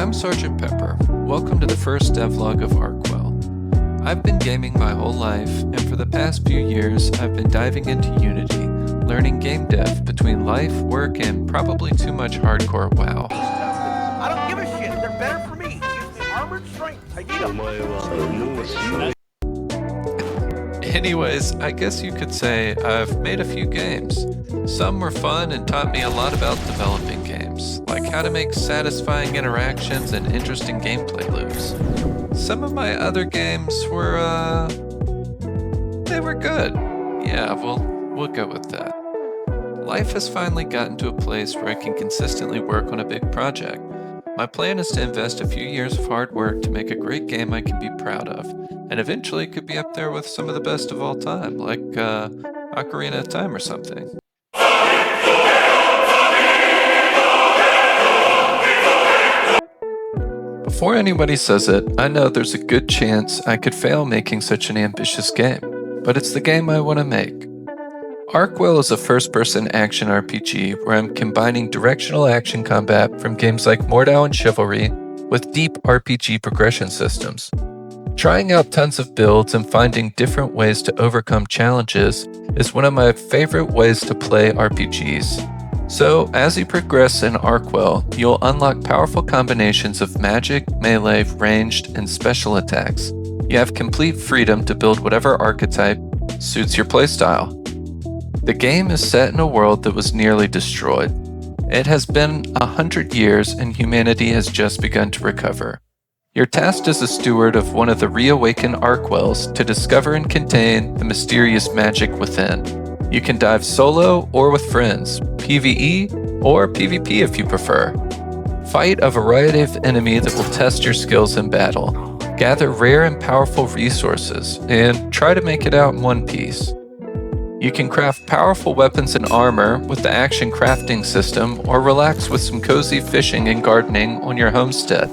I'm Sergeant Pepper. Welcome to the first devlog of Arcwell. I've been gaming my whole life, and for the past few years, I've been diving into Unity, learning game dev between life, work, and probably too much hardcore WoW. I don't give a shit. They're better for me. Use the armored strength. I need them. Anyways, I guess you could say I've made a few games. Some were fun and taught me a lot about developing games, like how to make satisfying interactions and interesting gameplay loops. Some of my other games were, they were good. Yeah, we'll go with that. Life has finally gotten to a place where I can consistently work on a big project. My plan is to invest a few years of hard work to make a great game I can be proud of, and eventually could be up there with some of the best of all time, like Ocarina of Time or something. Before anybody says it, I know there's a good chance I could fail making such an ambitious game, but it's the game I want to make. Arcwell is a first-person action RPG where I'm combining directional action combat from games like Mordhau and Chivalry with deep RPG progression systems. Trying out tons of builds and finding different ways to overcome challenges is one of my favorite ways to play RPGs. So, as you progress in Arcwell, you'll unlock powerful combinations of magic, melee, ranged, and special attacks. You have complete freedom to build whatever archetype suits your playstyle. The game is set in a world that was nearly destroyed. It has been 100 years and humanity has just begun to recover. You're tasked as a steward of one of the reawakened Arcwells to discover and contain the mysterious magic within. You can dive solo or with friends, PvE or PvP if you prefer. Fight a variety of enemies that will test your skills in battle. Gather rare and powerful resources, and try to make it out in one piece. You can craft powerful weapons and armor with the action crafting system, or relax with some cozy fishing and gardening on your homestead.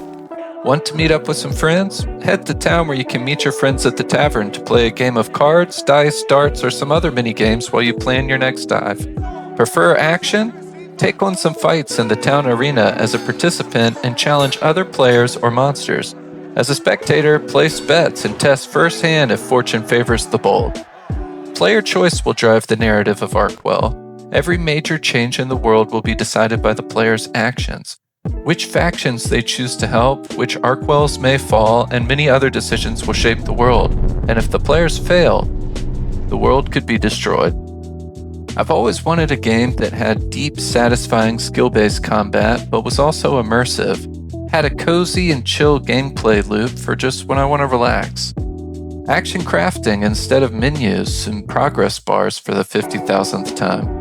Want to meet up with some friends? Head to town where you can meet your friends at the tavern to play a game of cards, dice, darts, or some other mini games while you plan your next dive. Prefer action? Take on some fights in the town arena as a participant and challenge other players or monsters. As a spectator, place bets and test firsthand if fortune favors the bold. Player choice will drive the narrative of Arcwell. Every major change in the world will be decided by the player's actions. Which factions they choose to help, which Arcwells may fall, and many other decisions will shape the world. And if the players fail, the world could be destroyed. I've always wanted a game that had deep, satisfying skill-based combat, but was also immersive. Had a cozy and chill gameplay loop for just when I want to relax. Action crafting instead of menus and progress bars for the 50,000th time.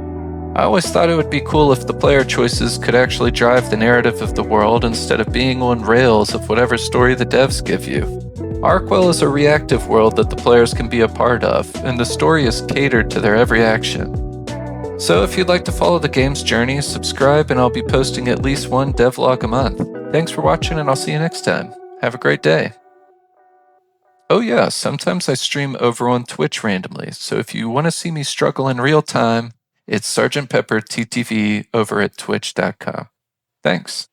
I always thought it would be cool if the player choices could actually drive the narrative of the world instead of being on rails of whatever story the devs give you. Arcwell is a reactive world that the players can be a part of, and the story is catered to their every action. So if you'd like to follow the game's journey, subscribe and I'll be posting at least one devlog a month. Thanks for watching and I'll see you next time. Have a great day. Oh yeah, sometimes I stream over on Twitch randomly, so if you want to see me struggle in real time, it's Sergeant Pepper TTV over at twitch.com. Thanks.